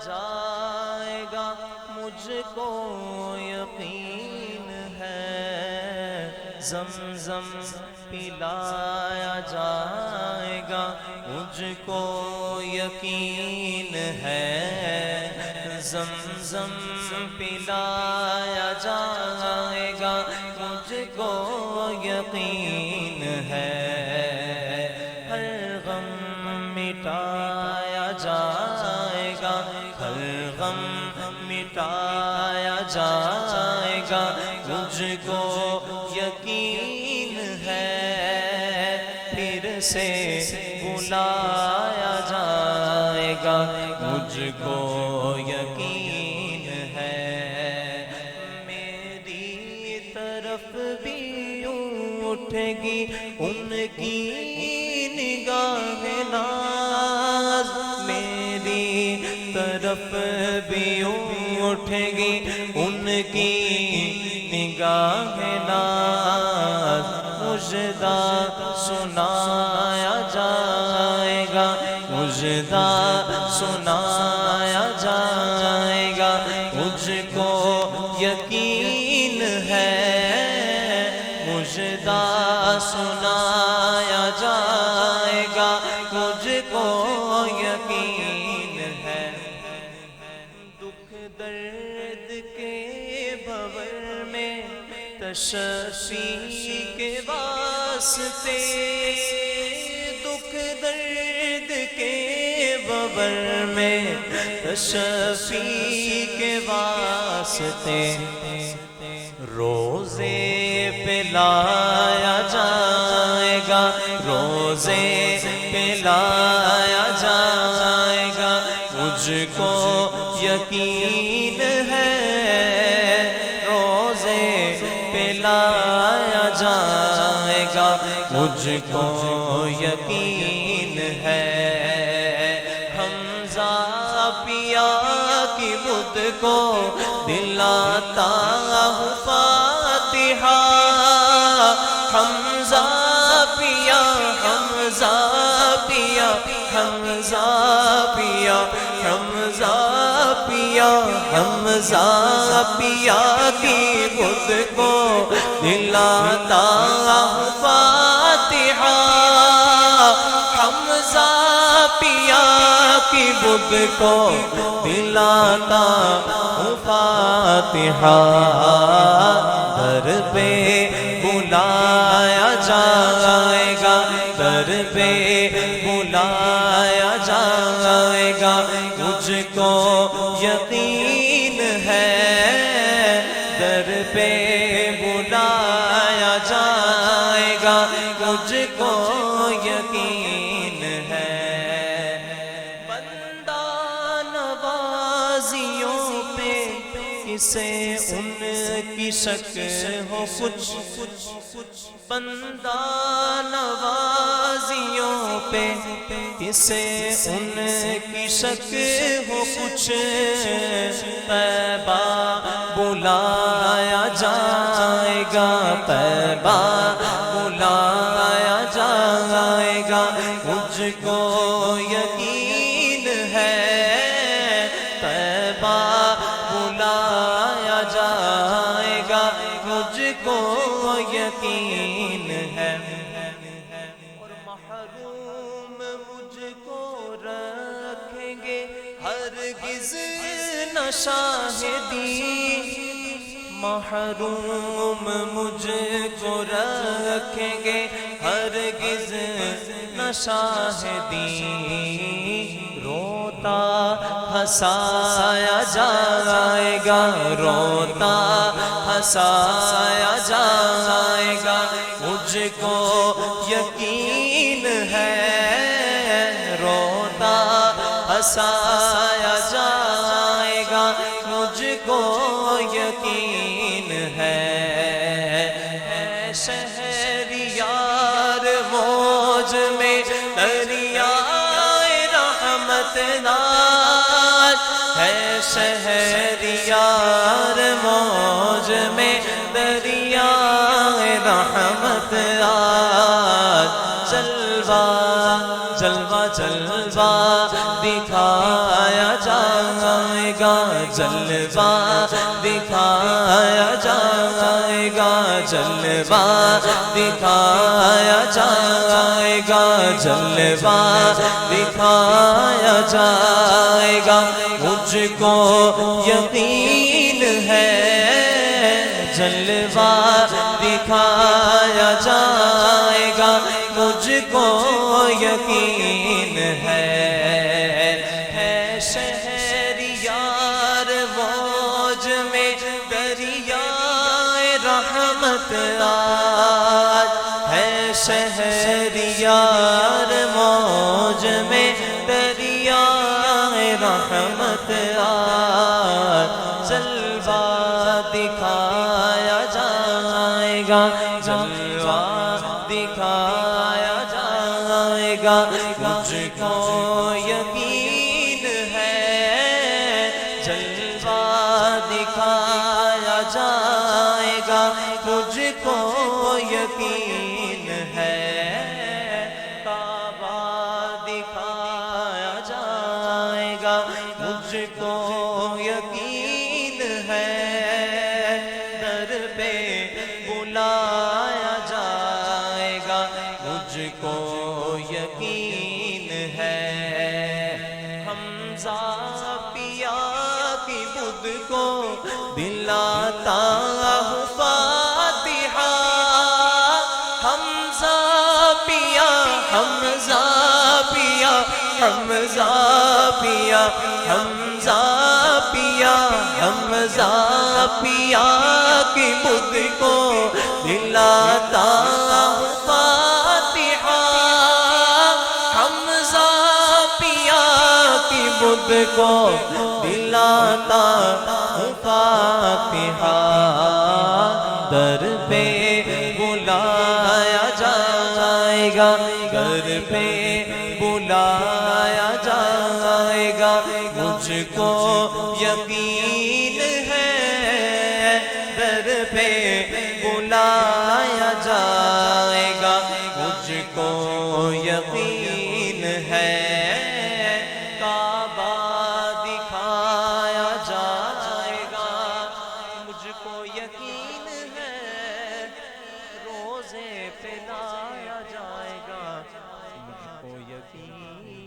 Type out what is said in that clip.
جائے گا مجھ کو یقین ہے، زمزم پلایا جائے گا مجھ کو یقین ہے، زمزم پلایا جائے گا مجھ کو یقین ہے، ہر غم مٹایا جائے گا، ہر غم مٹایا جائے گا مجھ کو یقین ہے، پھر سے بلایا جائے گا مجھ کو یقین ہے، میری طرف بھی اٹھے گی ان کی نگاہ ناز، میری طرف بھی اٹھے گی ان کی نگاہ ناز، مژدہ سنایا جائے گا، مژدہ سنایا جائے گا مجھ کو یقین ہے، مژدہ سنایا جائے گا مجھ کو یقین ہے، دکھ درد کے بھور میں تشفی کے واسطے، دکھ درد کے بھور میں تشفی کے واسطے، روزے پہ لایا جائے گا، روزے پہ لایا جائے گا مجھ کو یقین ہے، روزے پہ لایا جائے گا مجھ کو یقین ہے، حمزہ پیا کی بدھ کو دلاتا ہوں فاتحہ، حمزہ پیا، حمزہ پیا، حمزہ پیا، حمزہ پیا، حمزہ پیا کی بدھ کو دلاتا ہوں فاتحہ، حمزہ پیا کی بدھ کو دلاتا ہوں فاتحہ، در پہ بلایا جائے گا، در پہ بلایا جائے گا مجھ کو یقین ہے، در پہ بلایا جائے گا مجھ کو یقین ہے، بندہ نوازیوں پہ کسے ان کی شک ہو کچھ، بندہ نوازیوں پہ کسے ان کی شک ہو کچھ، طیبہ بلایا جائے گا، طیبہ بلایا جائے گا مجھ کو یقین ہے، طیبہ بلایا جائے گا مجھ کو یقین ہے، اور محروم مجھ کو رکھیں گے ہرگز نہ شاہدی، محروم مجھ کو رکھیں گے ہرگز نہ شاہدی، روتا ہنسایا جائے گا، روتا ہنسایا جائے گا مجھ کو یقین ہے، روتا ہنسایا جائے گا مجھ کو یقین ہے، شہریار موج میں دریائے رحمت ناز ہے، شہریار موج میں دریائے رحمت ناز، جلوہ جلوہ جلوہ دکھایا جائے جلوہ دکھایا جائے گا، جلوہ دکھایا جائے گا، جلوہ دکھایا جائے گا، مجھ کو یقین ہے جلوہ دکھایا جائے گا، مجھ کو یقین ہے شہریار موج میں دریائے رحمت آج، ہے شہریار موج میں دریائے رحمت آج، جلوہ دکھایا جائے گا، جلوہ دکھایا جائے گا، مجھ کو یقین ہے جلوہ دکھایا جائے گا، مجھ کو یقین ہے کعبہ دکھایا جائے گا، مجھ کو یقین ہے در پہ بلایا جائے گا، مجھ کو یقین ہے حمزہ پیا کی بدھ کو دلاتا ہوں فاتحہ، حمزہ پیا، حمزہ پیا، حمزہ پیا، حمزہ پیا، حمزہ پیا کی بدھ کو دلاتا ہوں فاتحہ، حمزہ پیا کی بدھ کو دلاتا ہوں فاتحہ، در پہ بلایا جائے گا، در پہ بلایا جائے گا، مجھ کو یقین ہے در پہ بلایا جائے گا، مجھ کو یقین ہے کعبہ دکھایا جائے گا، مجھ کو یقین ہے روزے پہ لایا جائے گا، مجھ کو یقین